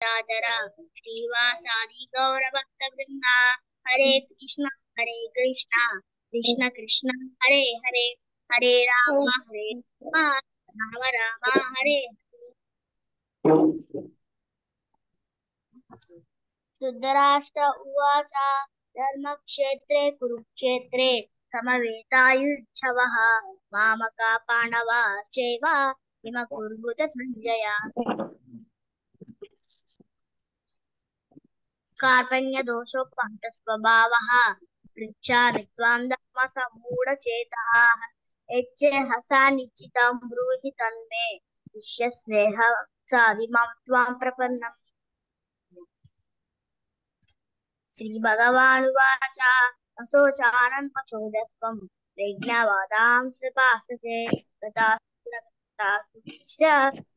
दादरा श्रीवासादि गौरभक्तवृंदा हरे कृष्ण कृष्ण कृष्ण हरे हरे हरे राम राम राम हरे धृतराष्ट्र उवाच धर्मक्षेत्रे कुरुक्षेत्रे समवेतायुच्छवः मामका पाण्डवाश्चैव किमकुर्वुत संजय कार्पण्यदोषोपहतस्वभावः पृच्छामि त्वां धर्मसम्मूढचेताः यच्चेहसा निश्चितं ब्रूहि तन्मे शिष्यस्नेहसादिमां त्वां प्रपन्नम् श्रीभगवानुवाच असोचानन्पचोदत्वं प्रज्ञावादांसपासते तथा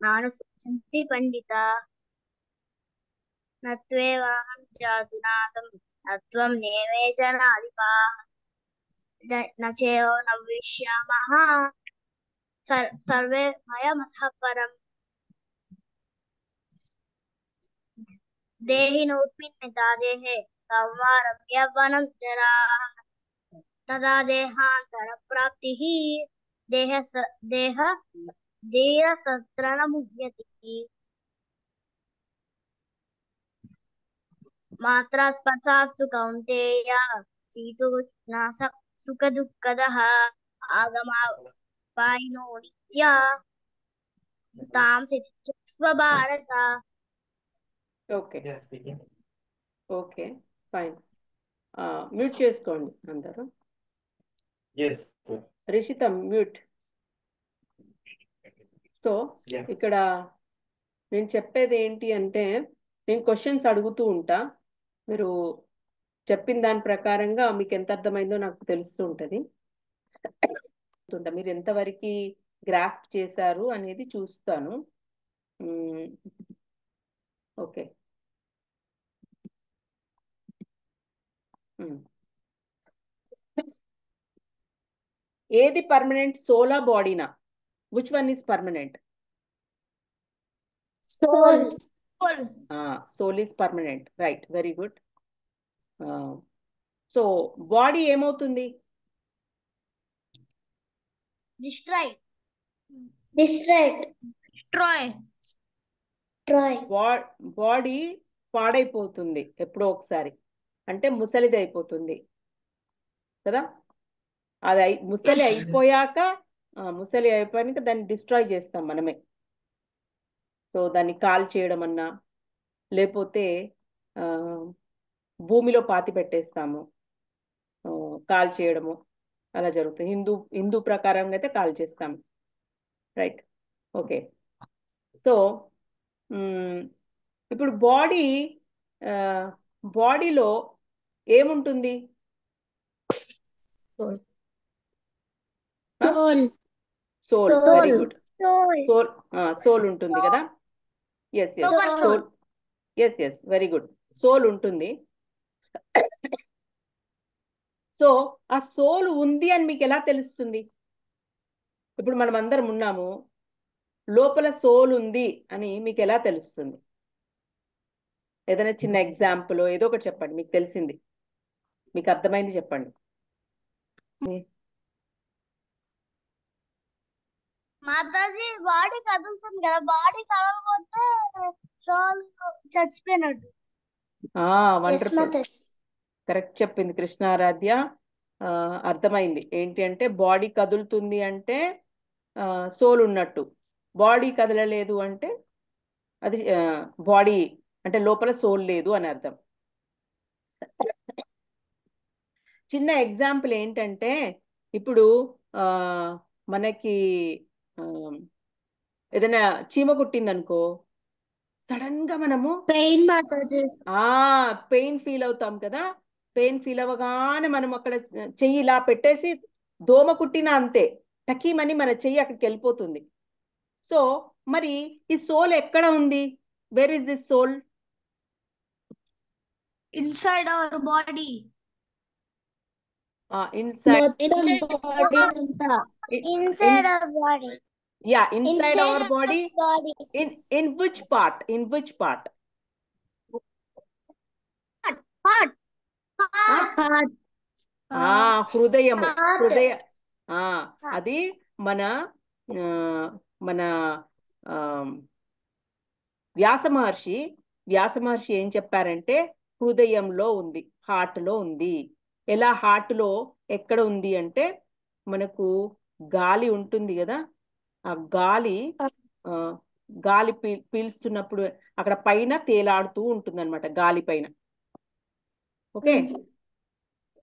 नानुसुचन्ति पंडिता न त्वेवाहं जातुनाथं न त्वं नेमे जनाधिपाः न चैव न विष्यामः सर्वे मयमतः परम् देहिनोऽस्मिन् यथा देहे कौमारं यौवनं जरा तदा देहान्तरप्राप्तिः देहसत्रणमुह्यति मात्रा स्पर्शास्तु कौन्तेय शीतोष्ण सुखदुःखदः आगमापायिनो नित्या तां तितिक्षस्व Bharata. Okay okay fine. Mute చేసుకోండి అందరూ. రిషిత మ్యూట్. సో ఇక్కడ నేను చెప్పేది ఏంటి అంటే, నేను క్వశ్చన్స్ అడుగుతూ ఉంటా, మీరు చెప్పిన దాని ప్రకారంగా మీకు ఎంత అర్థమైందో నాకు తెలుస్తూ ఉంటుంది. మీరు ఎంతవరకు గ్రాస్ప్ చేశారు అనేది చూస్తాను. ఓకే, ఏది పర్మనెంట్, సోలా బాడీనా? Which one is permanent? Soul is permanent, right, very good. So body ఏమవుతుంది? బాడీ పాడైపోతుంది ఎప్పుడో ఒకసారి, అంటే ముసలిది అయిపోతుంది కదా. అది ముసలి అయిపోయాక దాన్ని డిస్ట్రాయ్ చేస్తాం మనమే. సో దాన్ని కాల్ చేయడం అన్నా, లేకపోతే భూమిలో పాతి పెట్టేస్తాము, కాల్ చేయడము అలా జరుగుతుంది. హిందూ ప్రకారంగా అయితే కాల్ చేస్తాము, రైట్. ఓకే, సో ఇప్పుడు బాడీలో ఏముంటుంది? Soul, very good. సోల్ ఉంటుంది కదా. ఎస్ వెరీ గుడ్, సోల్ ఉంటుంది. సో ఆ సోల్ ఉంది అని మీకు ఎలా తెలుస్తుంది? ఇప్పుడు మనం అందరం ఉన్నాము, లోపల సోల్ ఉంది అని మీకు ఎలా తెలుస్తుంది? ఏదైనా చిన్న ఎగ్జాంపుల్ ఏదో ఒకటి చెప్పండి, మీకు తెలిసింది, మీకు అర్థమైంది చెప్పండి. మాతాజీ, బాడీ కదులుతుంది కదా, బాడీ కదలకపోతే సోల్ చచ్చిపోయినట్టు. కరెక్ట్ చెప్పింది కృష్ణారాధ్య. అర్థమైంది. ఏంటి అంటే, బాడీ కదులుతుంది అంటే సోల్ ఉన్నట్టు, బాడీ కదలలేదు అంటే అది బాడీ అంటే లోపల సోల్ లేదు అని అర్థం. చిన్న ఎగ్జాంపుల్ ఏంటంటే, ఇప్పుడు మనకి ఏదైనా చీమ కుట్టిందనుకో, సడన్ గా మనము పెయిన్ ఫీల్ అవుతాం కదా. పెయిన్ ఫీల్ అవ్వగానే మనం అక్కడ చెయ్యి ఇలా పెట్టేసి, దోమ కుట్టినా అంతే, టకీమని మన చెయ్యి అక్కడికి వెళ్ళిపోతుంది. సో మరి ఈ సోల్ ఎక్కడ ఉంది? Where is this soul? Inside our body. Inside our body. Yeah, inside our body. In which part? Heart హృదయము Heart. హృదయ అది మన మన వ్యాస మహర్షి ఏం చెప్పారంటే హృదయంలో ఉంది, హార్ట్ లో ఉంది. ఎలా హార్ట్ లో ఎక్కడ ఉంది అంటే మనకు గాలి ఉంటుంది కదా, ఆ గాలి పీల్స్తున్నప్పుడు అక్కడ పైన తేలాడుతూ ఉంటుంది అనమాట, గాలి పైన. ఓకే,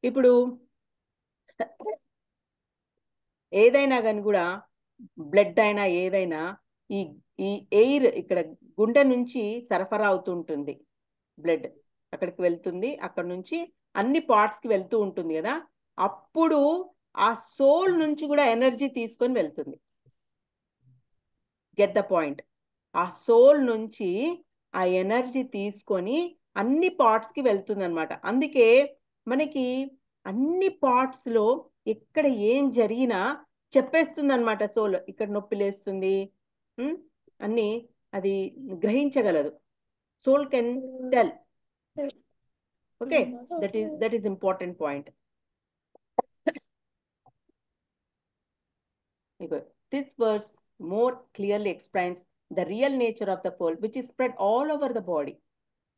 ఇప్పుడు ఏదైనా కానీ కూడా బ్లడ్ అయినా ఏదైనా ఈ ఈ ఎయిర్ ఇక్కడ గుండె నుంచి సరఫరా అవుతుంటుంది, బ్లడ్ అక్కడికి వెళ్తుంది, అక్కడ నుంచి అన్ని పార్ట్స్ కి వెళ్తూ ఉంటుంది కదా, అప్పుడు ఆ సోల్ నుంచి కూడా ఎనర్జీ తీసుకొని వెళ్తుంది. Get the point. ఆ సోల్ నుంచి ఆ ఎనర్జీ తీసుకొని అన్ని పార్ట్స్ కి వెళ్తుంది అనమాట. అందుకే మనకి అన్ని పార్ట్స్ లో ఎక్కడ ఏం జరిగినా చెప్పేస్తుంది అనమాట సోల్. ఇక్కడ నొప్పి లేస్తుంది అన్ని అది గ్రహించగలదు. Soul can tell. Okay, that is important point. This verse more clearly explains the real nature of the soul, which is spread all over the body.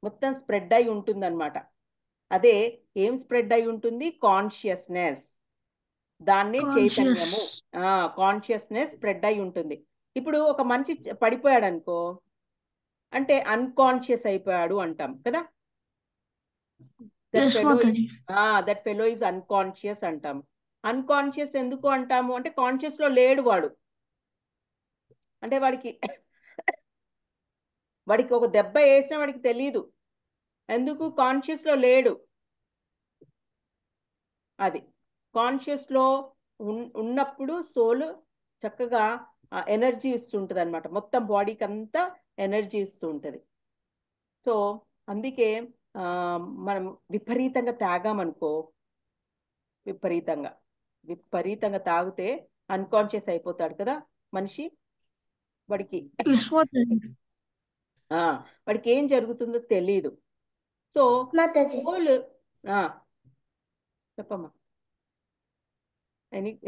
మొత్తం స్ప్రెడ్ అయి ఉంటుంది అనమాట. అదే ఏం స్ప్రెడ్ అయి ఉంటుంది? కాన్షియస్నెస్. దాన్నే చైతన్యము. కాన్షియస్నెస్ స్ప్రెడ్ అయి ఉంటుంది. ఇప్పుడు ఒక మనిషి పడిపోయాడు అనుకో, అంటే అన్కాన్షియస్ అయిపోయాడు అంటాం కదా. దట్ ఫెలో ఇస్ అన్కాన్షియస్ అంటాం. అన్కాన్షియస్ ఎందుకు అంటాము అంటే కాన్షియస్ లో లేడు వాడు. అంటే వాడికి ఒక దెబ్బ వేసినా వాడికి తెలియదు, ఎందుకు? కాన్షియస్ లో లేడు. అది కాన్షియస్ లో ఉన్నప్పుడు సోల్ చక్కగా ఎనర్జీ ఇస్తుంటది అనమాట, మొత్తం బాడీకి అంతా ఎనర్జీ ఇస్తూ ఉంటది. సో అందుకే మనం విపరీతంగా తాగామనుకో, విపరీతంగా తాగితే అన్కాన్షియస్ అయిపోతాడు కదా మనిషి. వాడికి ఏం జరుగుతుందో తెలియదు. సో సోల్ చెప్పమ్మా.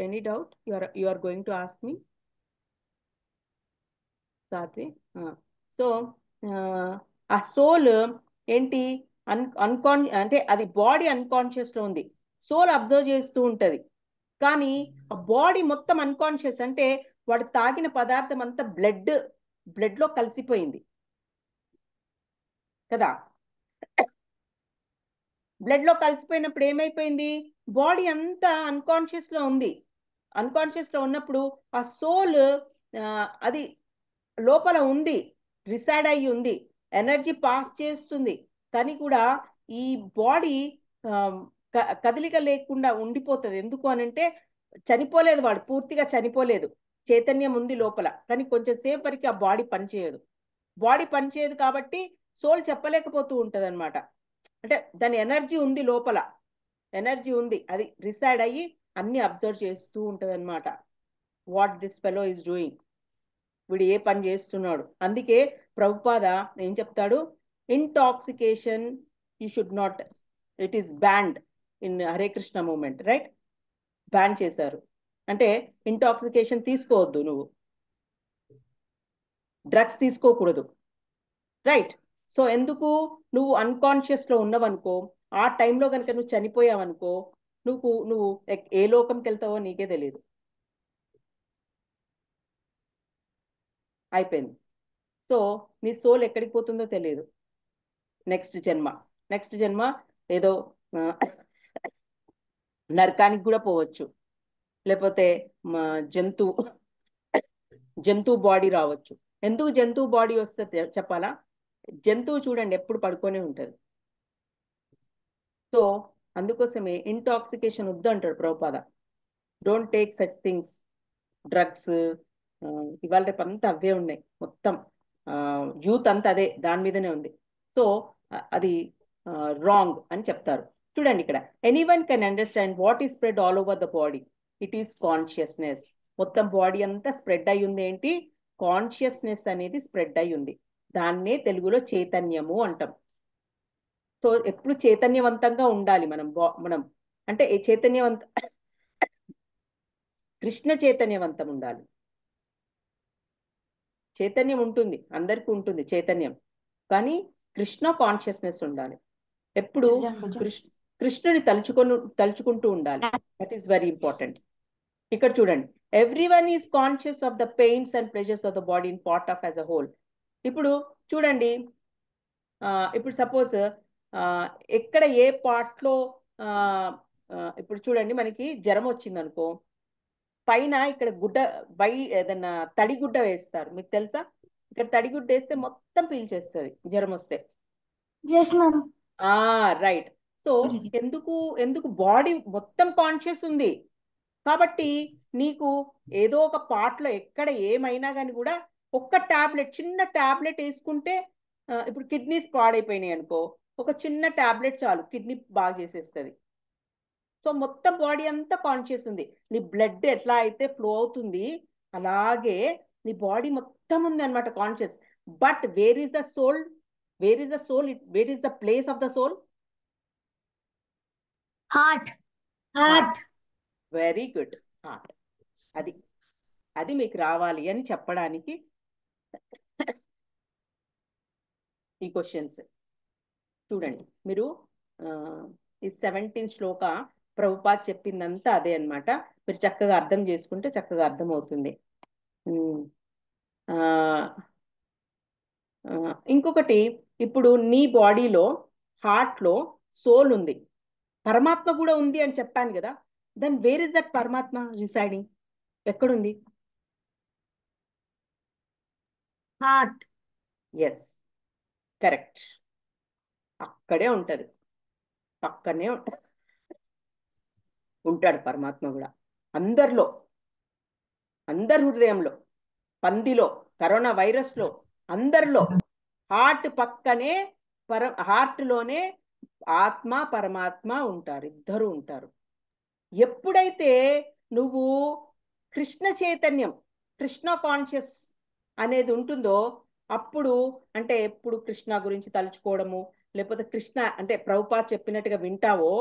Any doubt you are going to ask me Satvi? So ఆ సోల్ ఏంటి? అంటే అది బాడీ అన్కాన్షియస్ లో ఉంది, సోల్ అబ్జర్వ్ చేస్తూ ఉంటది. కానీ ఆ బాడీ మొత్తం అన్కాన్షియస్, అంటే వాడు తాగిన పదార్థం అంతా బ్లడ్ లో కలిసిపోయింది కదా. బ్లడ్ లో కలిసిపోయినప్పుడు ఏమైపోయింది? బాడీ అంతా అన్కాన్షియస్ లో ఉంది. అన్కాన్షియస్ లో ఉన్నప్పుడు ఆ సోల్ అది లోపల ఉంది, రిసైడ్ అయ్యి ఉంది, ఎనర్జీ పాస్ చేస్తుంది. కానీ కూడా ఈ బాడీ కదలిక లేకుండా ఉండిపోతుంది. ఎందుకు అనంటే చనిపోలేదు, వాడు పూర్తిగా చనిపోలేదు, చైతన్యం ఉంది లోపల. కానీ కొంచెం సేపు వరకు ఆ బాడీ పనిచేయదు కాబట్టి సోల్ చెప్పలేకపోతూ ఉంటది అనమాట. అంటే దాని ఎనర్జీ ఉంది లోపల, ఎనర్జీ ఉంది, అది రిసైడ్ అయ్యి అన్ని అబ్జర్వ్ చేస్తూ ఉంటది అనమాట. What this fellow is doing, వీడు ఏ పని చేస్తున్నాడు. అందుకే ప్రభుపాద ఏం చెప్తాడు? Intoxication you should not, it is banned in Hare Krishna movement, right? Ban చేశారు. అంటే ఇంటాక్సికేషన్ తీసుకోవద్దు, నువ్వు డ్రగ్స్ తీసుకోకూడదు, రైట్? సో ఎందుకు? నువ్వు అన్కాన్షియస్ లో ఉన్నవనుకో, ఆ టైంలో కనుక నువ్వు చనిపోయావనుకో, నువ్వు ఏ లోకంకి వెళ్తావో నీకే తెలియదు, అయిపోయింది. సో నీ సోల్ ఎక్కడికి పోతుందో తెలియదు. నెక్స్ట్ జన్మ ఏదో నరకానికి కూడా పోవచ్చు, లేకపోతే జంతువు బాడీ రావచ్చు. ఎందుకు జంతువు బాడీ వస్తే చెప్పాలా? జంతువు చూడండి ఎప్పుడు పడుకొనే ఉంటది. సో అందుకోసమే ఇంటాక్సికేషన్ వద్దు అంటాడు Prabhupada. Don't take such things, drugs. ఇవాళ రేపు అంతా అవే ఉన్నాయి, మొత్తం యూత్ అంతా అదే, దాని మీదనే ఉంది. సో అది రాంగ్ అని చెప్తారు. చూడండి ఇక్కడ, anyone can understand what is spread all over the body, it is consciousness. మొత్తం బాడీ అంతా స్ప్రెడ్ అయి ఉంది. ఏంటి? కాన్షియస్నెస్ అనేది స్ప్రెడ్ అయి ఉంది. దాన్నే తెలుగులో చైతన్యము అంటాం. సో ఎప్పుడు చైతన్యవంతంగా ఉండాలి మనం అంటే కృష్ణ చైతన్యవంతం ఉండాలి. చైతన్యం ఉంటుంది, అందరికీ ఉంటుంది చైతన్యం, కానీ కృష్ణ కాన్షియస్నెస్ ఉండాలి. ఎప్పుడు కృష్ణుని తలుచుకుంటూ ఉండాలి. That is very important. ఇక్కడ చూడండి, everyone is conscious of the pains and pressures of the body in part of as a whole. ఇప్పుడు చూడండి, ఇప్పుడు సపోజ్ ఎక్కడ ఏ పార్ట్లో ఇప్పుడు చూడండి, మనకి జ్వరం వచ్చింది అనుకో, పైన ఇక్కడ ఏదన్నా తడిగుడ్డ వేస్తారు, మీకు తెలుసా? ఇక్కడ తడిగుడ్డ వేస్తే మొత్తం పీల్చేస్తుంది జ్వరం వస్తే. రైట్. సో ఎందుకు బాడీ మొత్తం కాన్షియస్ ఉంది కాబట్టి నీకు ఏదో ఒక పార్ట్లో ఎక్కడ ఏమైనా కానీ కూడా ఒక్క చిన్న టాబ్లెట్ వేసుకుంటే, ఇప్పుడు కిడ్నీస్ పాడైపోయినాయి అనుకో, ఒక చిన్న టాబ్లెట్ చాలు, కిడ్నీ బాగా చేసేస్తుంది. సో మొత్తం బాడీ అంతా కాన్షియస్ ఉంది. నీ బ్లడ్ ఎట్లా అయితే ఫ్లో అవుతుంది అలాగే నీ బాడీ మొత్తం ఉంది అనమాట conscious. But where is the soul? Where is the soul? Where is the place of the soul? Heart. Very good, heart. అది మీకు రావాలి అని చెప్పడానికి ఈ క్వశ్చన్స్. చూడండి, మీరు ఈ 17 శ్లోక ప్రభుపాద్ చెప్పిందంతా అదే అన్నమాట. మీరు చక్కగా అర్థం చేసుకుంటే చక్కగా అర్థం అవుతుంది. ఇంకొకటి, ఇప్పుడు నీ బాడీలో హార్ట్లో సోల్ ఉంది, పరమాత్మ కూడా ఉంది అని చెప్పాను కదా. Then where is that Paramatma residing? ఎక్కడుంది? హార్ట్. Yes, correct. అక్కడే ఉంటది, పక్కనే ఉంటాడు పరమాత్మ కూడా. అందరిలో, అందరి హృదయంలో, పందిలో, కరోనా వైరస్లో, అందరిలో హార్ట్ పక్కనే హార్ట్లోనే ఆత్మ పరమాత్మ ఉంటారు, ఇద్దరు ఉంటారు. ఎప్పుడైతే నువ్వు కృష్ణ చైతన్యం, కృష్ణ కాన్షియస్ అనేది ఉంటుందో అప్పుడు, అంటే ఎప్పుడు కృష్ణ గురించి తలుచుకోవడము, లేకపోతే కృష్ణ అంటే ప్రభుపాద్ చెప్పినట్టుగా వింటావో,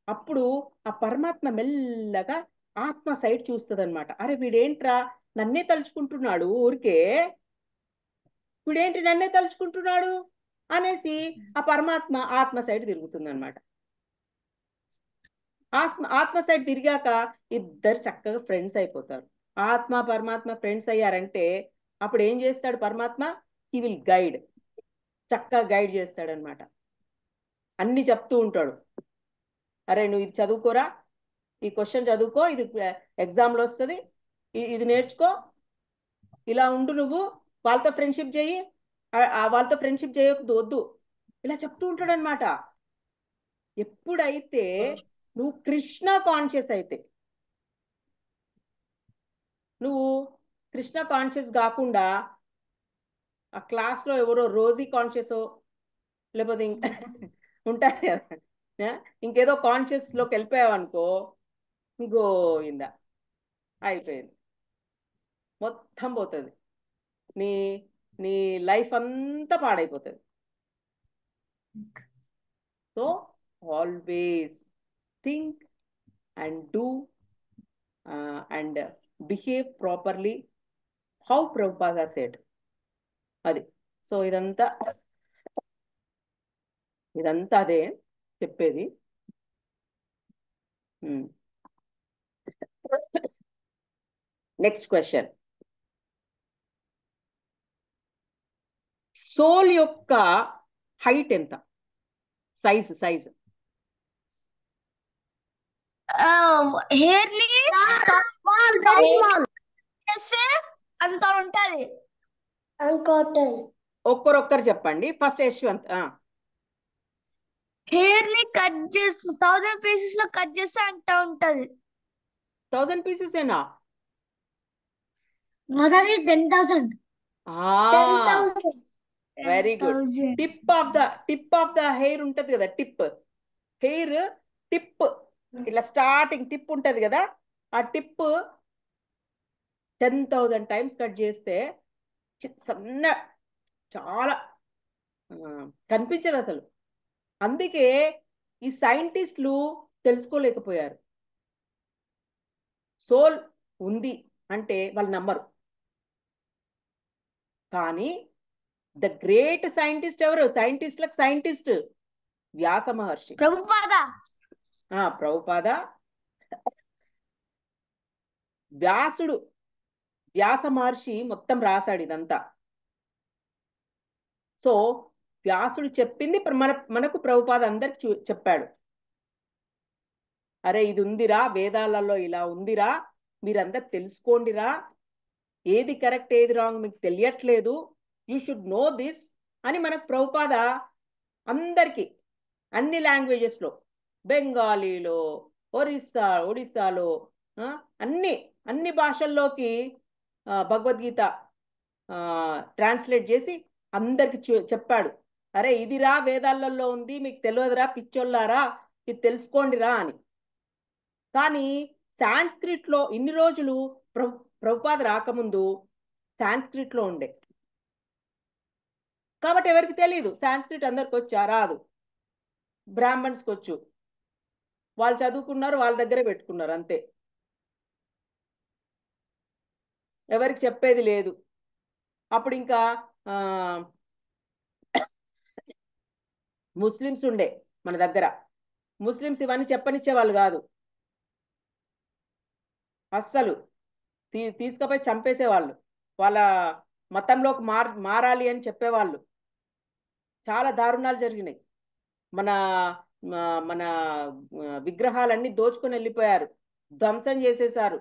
అప్పుడు ఆ పరమాత్మ మెల్లగా ఆత్మ సైడ్ చూస్తుంది అనమాట. అరే వీడేంట్రా నన్నే తలుచుకుంటున్నాడు, ఊరికే వీడేంటి నన్నే తలుచుకుంటున్నాడు అనేసి ఆ పరమాత్మ ఆత్మ సైడ్ తిరుగుతుంది అనమాట. ఆత్మ సైడ్ తిరిగాక ఇద్దరు చక్కగా ఫ్రెండ్స్ అయిపోతారు. ఆత్మ పరమాత్మ ఫ్రెండ్స్ అయ్యారంటే అప్పుడు ఏం చేస్తాడు పరమాత్మ? హీ విల్ గైడ్, చక్కగా గైడ్ చేస్తాడనమాట. అన్ని చెప్తూ ఉంటాడు. అరే నువ్వు ఇది చదువుకోరా, ఈ క్వశ్చన్ చదువుకో, ఇది ఎగ్జామ్లో వస్తుంది, ఇది నేర్చుకో, ఇలా ఉండు, నువ్వు వాళ్ళతో ఫ్రెండ్షిప్ చేయి, వాళ్ళతో ఫ్రెండ్షిప్ చేయొద్దు, వద్దు, ఇలా చెప్తూ ఉంటాడు అనమాట. ఎప్పుడైతే నువ్వు కృష్ణ కాన్షియస్ అయితే, నువ్వు కృష్ణ కాన్షియస్ కాకుండా ఆ క్లాస్లో ఎవరో రోజీ కాన్షియస్ లేకపోతే ఉంటాయి కదా, ఇంకేదో కాన్షియస్లోకి వెళ్ళిపోయావు అనుకో, గోయిందా, అయిపోయింది, మొత్తం పోతుంది, నీ నీ లైఫ్ అంతా పాడైపోతుంది. So always think and do and behave properly how Prabhupada said. అది. సో ఇదంతా అదే చెప్పేది. నెక్స్ట్ క్వశ్చన్, సోల్ యొక్క హైట్ ఎంత? సైజ్ హెయిర్ ని అంత ఉంటది. ఒక్కరొక్కరు చెప్పండి. ఫస్ట్ యశ్వంత్. హెయిర్ ని కట్ చేసి 1000 పీసెస్ లో కట్ చేస్తే అంత ఉంటది. 1000 పీసెస్ ఏనా? 10,000. Very good. Tip of the hair ఉంటది కదా, హెయిర్ టిప్, ఇట్లా స్టార్టింగ్ టిప్ ఉంటది కదా, ఆ టిప్ 10,000 టైమ్స్ కట్ చేస్తే సన్న, చాలా కనిపించదు అసలు, అందుకే ఈ సైంటిస్టులు తెలుసుకోలేకపోయారు. సోల్ ఉంది అంటే వాళ్ళు నమ్మరు. కానీ ద గ్రేట్ సైంటిస్ట్ ఎవరు? సైంటిస్టులకు సైంటిస్ట్ వ్యాస మహర్షి. ప్రభుపాద ప్రభుపాద, వ్యాసుడు, వ్యాస మహర్షి మొత్తం రాశాడు ఇదంతా. సో వ్యాసుడు చెప్పింది మనకు ప్రభుపాద అందరికి చెప్పాడు. అరే ఇది ఉందిరా, వేదాలలో ఇలా ఉందిరా, మీరందరు తెలుసుకోండిరా, ఏది కరెక్ట్ ఏది రాంగ్ మీకు తెలియట్లేదు, యూ షుడ్ నో దిస్ అని మనకు ప్రభుపాద అందరికీ అన్ని లాంగ్వేజెస్లో, బెంగాలీలో, ఒడిస్సాలో అన్ని భాషల్లోకి భగవద్గీత ట్రాన్స్లేట్ చేసి అందరికి చెప్పాడు. అరే ఇదిరా వేదాలలో ఉంది, మీకు తెలియదురా పిచ్చోళ్ళారా, ఇది తెలుసుకోండిరా అని. కానీ సాంస్క్రిట్లో ఇన్ని రోజులు ప్రభుపాద రాకముందు సాంస్క్రిట్లో ఉండే, కాబట్టి ఎవరికి తెలియదు. సాంస్క్రిట్ అందరికి వచ్చా రాదు, బ్రాహ్మణ్స్కి వచ్చు, వాళ్ళు చదువుకున్నారు, వాళ్ళ దగ్గరే పెట్టుకున్నారు అంతే, ఎవరికి చెప్పేది లేదు. అప్పుడు ఇంకా ముస్లిమ్స్ ఉండే మన దగ్గర, ముస్లిమ్స్ ఇవన్నీ చెప్పనిచ్చే వాళ్ళు కాదు అస్సలు, తీసుకుపోయి చంపేసేవాళ్ళు, వాళ్ళ మతంలోకి మారాలి అని చెప్పేవాళ్ళు. చాలా దారుణాలు జరిగినాయి. మన మన విగ్రహాలన్నీ దోచుకొని వెళ్ళిపోయారు, ధ్వంసం చేసేశారు.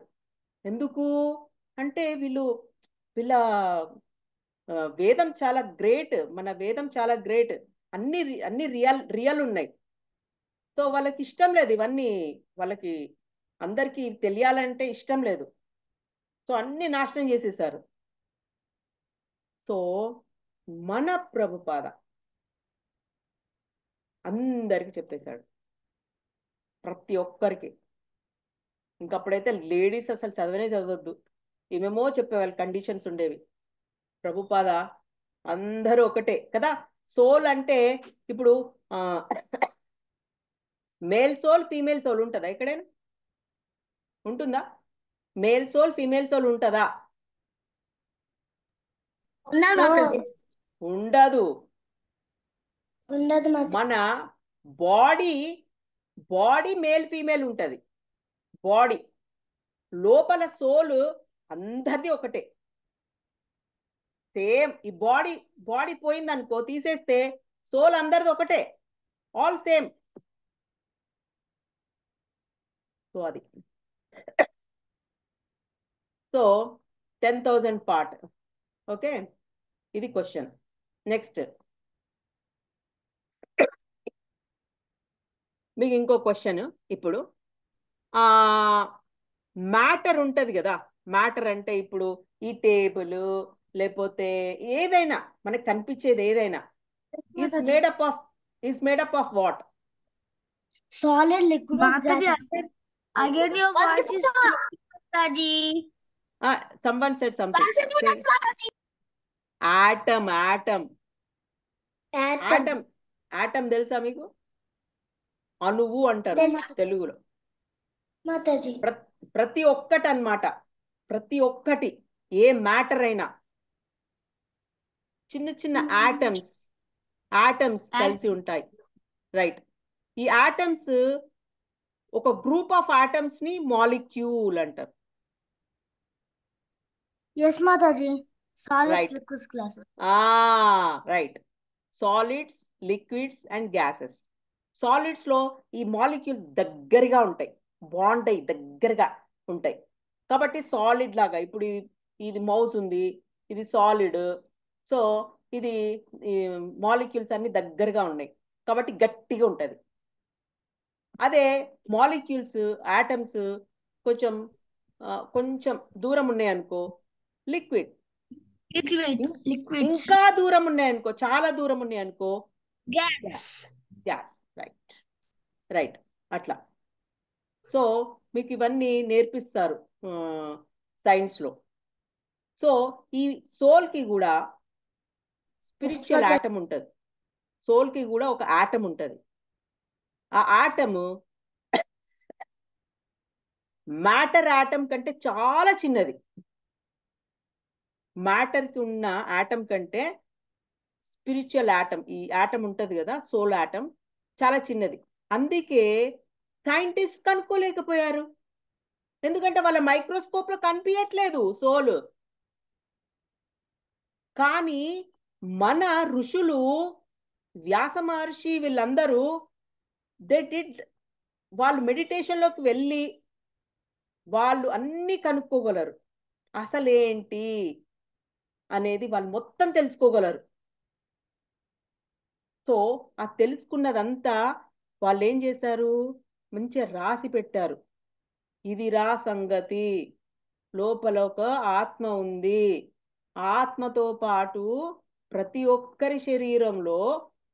ఎందుకు అంటే వీళ్ళ వేదం చాలా గ్రేట్, మన వేదం చాలా గ్రేట్, అన్ని రియల్ ఉన్నాయి. సో వాళ్ళకి ఇష్టం లేదు ఇవన్నీ, వాళ్ళకి అందరికీ తెలియాలంటే ఇష్టం లేదు. సో అన్ని నాశనం చేసేసారు. సో మన ప్రభుపాద అందరికి చెప్పేశాడు, ప్రతి ఒక్కరికి. ఇంకప్పుడైతే లేడీస్ అసలు చదవనే చదవద్దు, ఏమేమో చెప్పేవాళ్ళు, కండిషన్స్ ఉండేవి. ప్రభుపాద అందరూ ఒకటే కదా. సోల్ అంటే ఇప్పుడు మేల్ సోల్ ఫీమేల్ సోల్ ఉంటుందా ఎక్కడైనా? ఉంటుందా? మేల్ సోల్ ఫీమేల్ సోల్ ఉంటుందా? ఉండదు. మన బాడీ మేల్ ఫీమేల్ ఉంటది, బాడీ లోపల సోల్ అందరిది ఒకటే సేమ్. ఈ బాడీ పోయిందనుకో, తీసేస్తే సోల్ అందరిది ఒకటే, ఆల్ సేమ్. సో అది, సో 10,000 పార్ట్. ఓకే, ఇది క్వశ్చన్. నెక్స్ట్ మీకు ఇంకో క్వశ్చన్. ఇప్పుడు మ్యాటర్ ఉంటది కదా, మ్యాటర్ అంటే ఇప్పుడు ఈ టేబుల్ లేకపోతే ఏదైనా మనకు కనిపించేది ఏదైనా is made up of what? solid, liquid, gases. Again your voice is Mataji. Someone said something. Atom. Atom తెలుసా మీకు? అణువు అంటారు తెలుగులో. మాతాజీ ప్రతి ఒక్కటి అన్నమాట, ప్రతి ఒక్కటి ఏ మ్యాటర్ అయినా చిన్న ఆటమ్స్ కలిసి ఉంటాయి, రైట్? ఈ ఆటమ్స్, ఒక గ్రూప్ ఆఫ్ ఆటమ్స్ ని మాలిక్యూల్ అంటారు. yes Mataji, solids, liquids, gases. Right, solids, liquids and gases. Solids లో ఈ మాలిక్యూల్స్ దగ్గరగా ఉంటాయి, బాండ్ అయ్యి దగ్గరగా ఉంటాయి, కాబట్టి సాలిడ్ లాగా. ఇప్పుడు ఇది మౌస్ ఉంది, ఇది సాలిడ్. సో ఇది మాలిక్యూల్స్ అన్ని దగ్గరగా ఉన్నాయి కాబట్టి గట్టిగా ఉంటది. అదే మాలిక్యూల్స్, ఆటమ్స్ కొంచెం దూరం ఉన్నాయనుకో, లిక్విడ్. ఇంకా దూరం ఉన్నాయనుకో, చాలా దూరం ఉన్నాయనుకో, గ్యాస్. రైట్ అట్లా. సో మీకు ఇవన్నీ నేర్పిస్తారు సైన్స్ లో. సో ఈ సోల్ కి కూడా స్పిరిచువల్ ఆటమ్ ఉంటుంది, సోల్ కి కూడా ఒక ఆటమ్ ఉంటుంది. ఆ ఆటము మ్యాటర్ ఆటం కంటే చాలా చిన్నది. మ్యాటర్కి ఉన్న ఆటం కంటే స్పిరిచువల్ ఆటం, ఈ ఆటం ఉంటుంది కదా, సోల్ ఆటం, చాలా చిన్నది. అందుకే సైంటిస్ట్ కనుక్కోలేకపోయారు. ఎందుకంటే వాళ్ళ మైక్రోస్కోప్ లో కనిపించట్లేదు సోల్. కానీ మన ఋషులు, వ్యాస మహర్షి, వీళ్ళందరూ దే డిడ్, వాళ్ళు మెడిటేషన్ లోకి వెళ్ళి వాళ్ళు అన్ని కనుక్కోగలరు. అసలేంటి అనేది వాళ్ళు మొత్తం తెలుసుకోగలరు. సో ఆ తెలుసుకున్నదంతా వాళ్ళు ఏం చేశారు, మంచిగా రాసి పెట్టారు. ఇది రా సంగతి, లోపల ఒక ఆత్మ ఉంది. ఆత్మతో పాటు ప్రతి ఒక్కరి శరీరంలో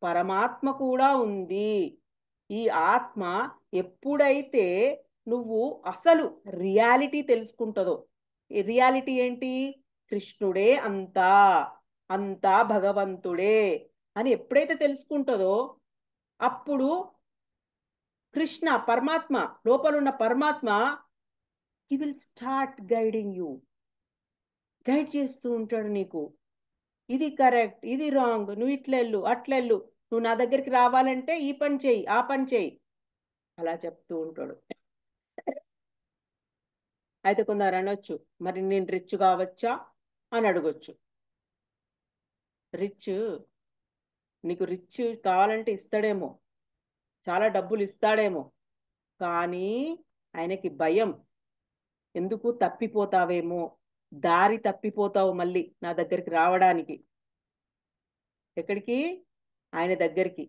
పరమాత్మ కూడా ఉంది. ఈ ఆత్మ ఎప్పుడైతే నువ్వు అసలు రియాలిటీ తెలుసుకుంటుందో, ఈ రియాలిటీ ఏంటి, కృష్ణుడే అంతా, అంతా భగవంతుడే అని ఎప్పుడైతే తెలుసుకుంటుందో, అప్పుడు కృష్ణ పరమాత్మ, లోపలున్న పరమాత్మ, he will start guiding you, guide చేస్తూ ఉంటాడు నీకు. ఇది కరెక్ట్, ఇది రాంగ్, నువ్వు ఇట్లెళ్ళు అట్లెళ్ళు, నువ్వు నా దగ్గరికి రావాలంటే ఈ పని చేయి, ఆ పని చేయి, అలా చెప్తూ ఉంటాడు. అయితే కొందరు అనొచ్చు, మరి నేను రిచ్ కావచ్చా అని అడగొచ్చు. రిచ్, నీకు రిచ్ కావాలంటే ఇస్తాడేమో, చాలా డబ్బులు ఇస్తాడేమో, కానీ ఆయనకి భయం. ఎందుకు, తప్పిపోతావేమో, దారి తప్పిపోతావు మళ్ళీ నా దగ్గరికి రావడానికి. ఎక్కడికి, ఆయన దగ్గరికి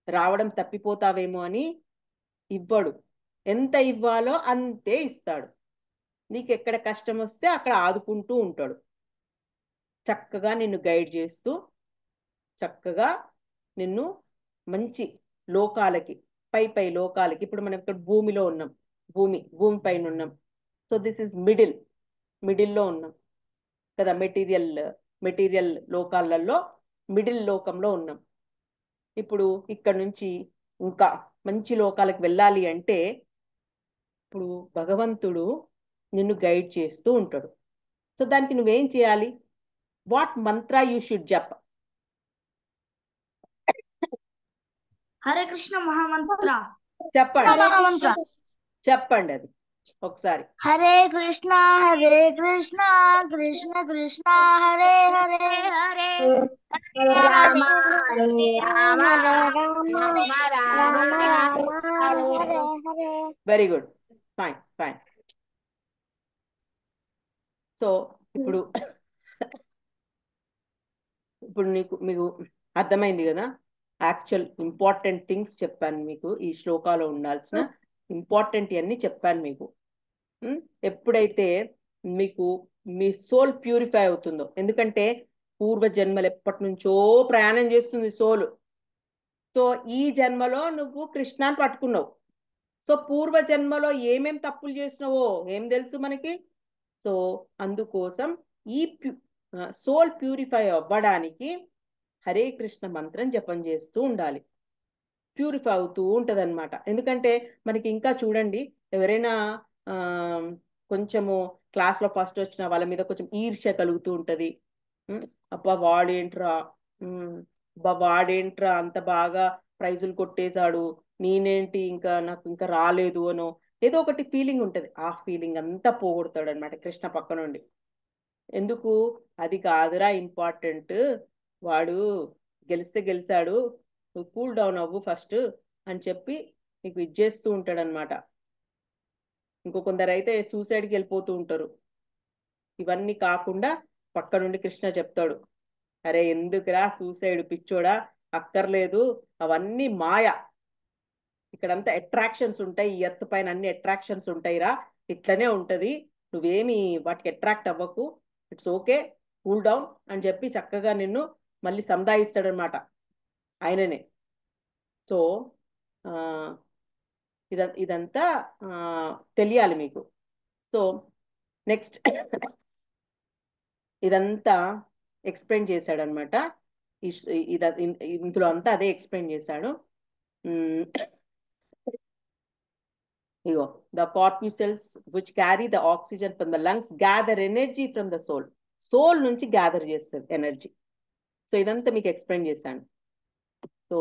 రావడం తప్పిపోతావేమో అని ఇవ్వడు. ఎంత ఇవ్వాలో అంతే ఇస్తాడు. నీకు ఎక్కడ కష్టం వస్తే అక్కడ ఆదుకుంటూ ఉంటాడు. చక్కగా నిన్ను గైడ్ చేస్తూ, చక్కగా నిన్ను మంచి లోకాలకి, పై పై లోకాలకి, ఇప్పుడు మనం ఇక్కడ భూమిలో ఉన్నాం, భూమి పైన ఉన్నాం. సో దిస్ ఇస్ మిడిల్లో ఉన్నాం కదా, మెటీరియల్ లోకాలలో మిడిల్ లోకంలో ఉన్నాం. ఇప్పుడు ఇక్కడ నుంచి ఇంకా మంచి లోకాలకు వెళ్ళాలి అంటే ఇప్పుడు భగవంతుడు నిన్ను గైడ్ చేస్తూ ఉంటాడు. సో దానికి నువ్వేం చేయాలి, what Mantra you should జప్. Hare Krishna మహామంత్ర. చెప్పండి, మహామంత్ర. చెప్పండి అది ఒకసారి. Hare Krishna Krishna Krishna Hare Hare, Hare Rama Hare Rama, Rama Rama Hare Hare. Very good, fine fine. So ఇప్పుడు ఇప్పుడు మీకు అర్థమైంది కదా, యాక్చువల్ ఇంపార్టెంట్ థింగ్స్ చెప్పాను మీకు, ఈ శ్లోకాలో ఉండాల్సిన ఇంపార్టెంట్ అన్ని చెప్పాను మీకు. ఎప్పుడైతే మీకు మీ సోల్ ప్యూరిఫై అవుతుందో, ఎందుకంటే పూర్వ జన్మలు ఎప్పటి నుంచో ప్రయాణం చేస్తుంది సోల్. సో ఈ జన్మలో నువ్వు కృష్ణాన్ని పట్టుకున్నావు. సో పూర్వ జన్మలో ఏమేం తప్పులు చేసినావో ఏం తెలుసు మనకి. సో అందుకోసం ఈ సోల్ ప్యూరిఫై అవ్వడానికి హరే కృష్ణ మంత్రం జపం చేస్తూ ఉండాలి. ప్యూరిఫై అవుతూ ఉంటది అనమాట. ఎందుకంటే మనకి ఇంకా చూడండి, ఎవరైనా కొంచెము క్లాస్లో ఫస్ట్ వచ్చిన వాళ్ళ మీద కొంచెం ఈర్ష్య కలుగుతూ ఉంటది. అబ్బా వాడేంట్రా, అబ్బా వాడేంట్రా అంత బాగా ప్రైజులు కొట్టేశాడు, నేనేంటి ఇంకా నాకు ఇంకా రాలేదు అనో ఏదో ఒకటి ఫీలింగ్ ఉంటది. ఆ ఫీలింగ్ అంతా పోగొడతాడు అనమాట కృష్ణ పక్క నుండి. ఎందుకు, అది కాదురా ఇంపార్టెంట్, వాడు గెలిస్తే గెలిచాడు, నువ్వు కూల్ డౌన్ అవ్వు ఫస్ట్ అని చెప్పి నీకు ఇచ్చేస్తూ ఉంటాడనమాట. ఇంకో కొందరు అయితే సూసైడ్కి వెళ్ళిపోతూ ఉంటారు. ఇవన్నీ కాకుండా పక్క నుండి కృష్ణ చెప్తాడు, అరే ఎందుకురా సూసైడ్ పిచ్చోడా, అక్కర్లేదు, అవన్నీ మాయ, ఇక్కడంతా అట్రాక్షన్స్ ఉంటాయి, ఈ ఎర్త్ పైన అన్ని అట్రాక్షన్స్ ఉంటాయిరా, ఇట్లనే ఉంటది, నువ్వేమి వాటికి అట్రాక్ట్ అవ్వకు, ఇట్స్ ఓకే, కూల్ డౌన్ అని చెప్పి చక్కగా నిన్ను మళ్ళీ సంధాయిస్తాడనమాట ఆయననే. సో ఇదంతా తెలియాలి మీకు. సో నెక్స్ట్ ఇదంతా ఎక్స్ప్లెయిన్ చేశాడనమాట. ఇందులో అంతా అదే ఎక్స్ప్లెయిన్ చేశాడు. ఇగో the corpuscles which carry the oxygen from the lungs gather energy from the soul. Soul నుంచి గ్యాదర్ చేస్తుంది ఎనర్జీ. సో ఇదంతా మీకు ఎక్స్ప్లెయిన్ చేశాను. సో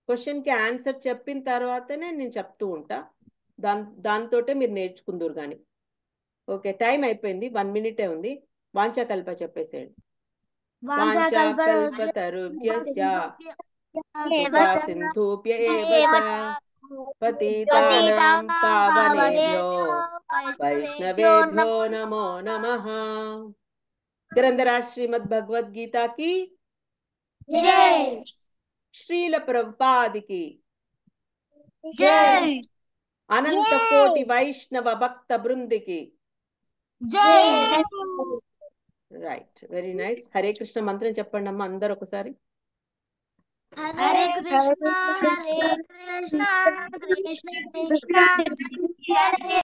క్వశ్చన్కి ఆన్సర్ చెప్పిన తర్వాతనే నేను చెప్తూ ఉంటా, దాంతోటే మీరు నేర్చుకుందరు కానీ. ఓకే, టైం అయిపోయింది, 1 minute ఉంది. వాంఛాకల్ప చెప్పేసేయండి. వాంఛాకల్పతరుభ్యశ్చ కృపా సింధుభ్య ఏవ చ పతితానాం పావనేభ్యో వైష్ణవేభ్యో నమో నమః. గ్రంథరా శ్రీమద్ భగవద్గీత की जय శ్రీల ప్రభుపాది की जय అనంత కోటి వైష్ణవ భక్త బృంది की जय. Right, very nice. Hare Krishna మంత్రం చెప్పండి అమ్మా అందరు ఒకసారి. हरे कृष्णा कृष्ण कृष्ण कृष्ण हरे